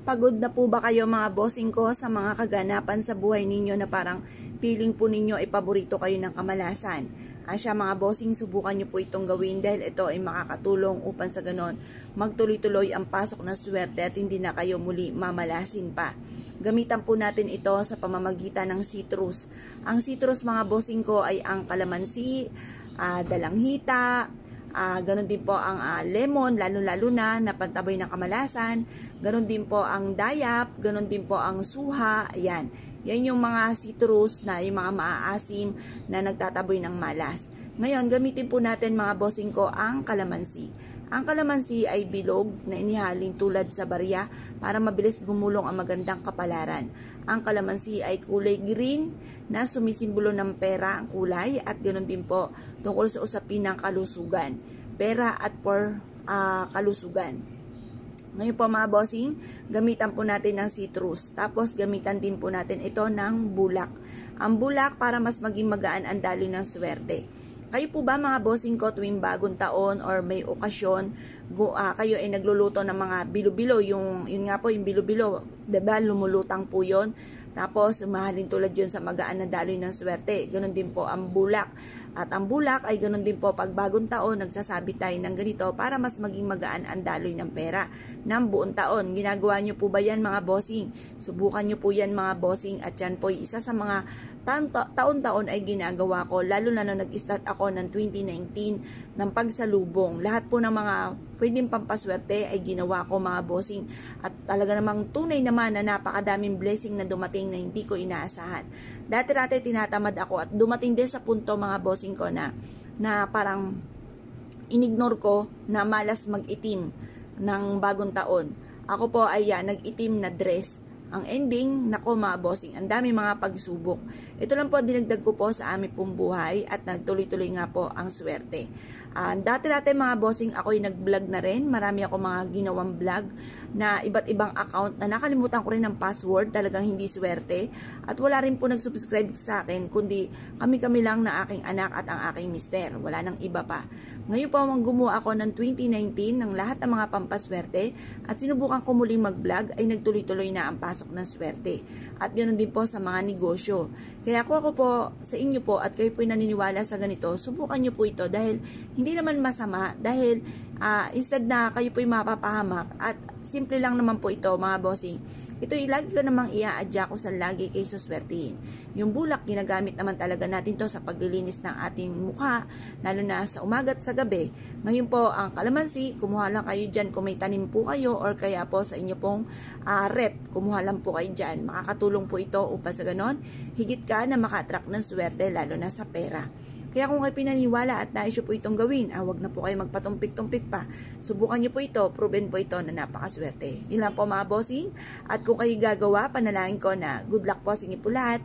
Pagod na po ba kayo mga bossing ko sa mga kaganapan sa buhay ninyo na parang feeling po ninyo ay paborito kayo ng kamalasan? Asya mga bossing, subukan nyo po itong gawin dahil ito ay makakatulong upang sa ganon magtuloy-tuloy ang pasok ng swerte at hindi na kayo muli mamalasin pa. Gamitan po natin ito sa pamamagitan ng citrus. Ang citrus mga bossing ko ay ang kalamansi, dalanghita, ganon din po ang lemon, lalo-lalo na pantabay ng kamalasan. Ganon din po ang dayap, ganon din po ang suha. Ayan. Yan yung mga citrus na yung mga maaasim na nagtataboy ng malas. Ngayon, gamitin po natin mga bossing ko ang kalamansi. Ang kalamansi ay bilog na inihalin tulad sa barya para mabilis gumulong ang magandang kapalaran. Ang kalamansi ay kulay green na sumisimbolo ng pera ang kulay at ganoon din po tungkol sa usapin ng kalusugan. Pera at kalusugan. Ngayon po mga bossing, gamitan po natin ng citrus. Tapos gamitan din po natin ito ng bulak. Ang bulak para mas maging magaan ang daloy ng swerte. Kayo po ba mga bossing ko tuwing bagong taon or may okasyon, kayo ay nagluluto ng mga bilo-bilo, yun nga po yung bilo-bilo, diba lumulutang po yun, tapos mahalin tulad yun sa magaan na daloy ng swerte. Ganon din po ang bulak. At ang bulak ay ganon din po pag bagong taon, nagsasabi tayo ng ganito para mas maging magaan ang daloy ng pera ng buong taon. Ginagawa nyo po ba yan mga bossing? Subukan nyo po yan mga bossing at yan po isa sa mga taon-taon ay ginagawa ko, lalo na nung nag-start ako ng 2019 ng pagsalubong. Lahat po ng mga pwedeng pampaswerte ay ginawa ko mga bossing at talaga namang tunay naman na napakadaming blessing na dumating na hindi ko inaasahan. Dati-dati tinatamad ako at dumating din sa punto mga bossing ko na parang inignore ko na malas mag-itim ng bagong taon. Ako po ay nag-itim na dress. Ang ending, nako mga bossing, ang dami mga pagsubok. Ito lang po dinagdag ko po sa aming pong buhay at nagtuloy-tuloy nga po ang swerte. Dati-dati mga bossing, ako'y nag-vlog na rin. Marami ako mga ginawang vlog na iba't ibang account na nakalimutan ko rin ng password, talagang hindi swerte. At wala rin po nag-subscribe sa akin, kundi kami-kami lang na aking anak at ang aking mister. Wala nang iba pa. Ngayon po gumawa ako ng 2019 ng lahat ng mga pampaswerte at sinubukan ko muling mag-vlog ay nagtuloy-tuloy na ang pasok ng swerte. At ganoon din po sa mga negosyo. Kaya ako po sa inyo po at kayo po naniniwala sa ganito, subukan nyo po ito dahil hindi naman masama dahil instead na kayo po mapapahamak at simple lang naman po ito mga bossing. Ito lagi ko namang i-a-adya ko sa lagi kay suswertihin. Yung bulak, ginagamit naman talaga natin to sa paglilinis ng ating mukha, lalo na sa umaga at sa gabi. Ngayon po, ang kalamansi, kumuha lang kayo dyan kung may tanim po kayo or kaya po sa inyo pong rep, kumuha lang po kayo dyan. Makakatulong po ito upang sa ganon, higit ka na maka-attract ng swerte, lalo na sa pera. Kaya kung kayo pinaniwala at nais po itong gawin, wag na po kayo magpatumpik-tumpik pa. Subukan nyo po ito, proven po ito na napakaswerte. Yun lang po mga bossing. At kung kayo gagawa, panalangin ko na good luck po sa inyo po lahat.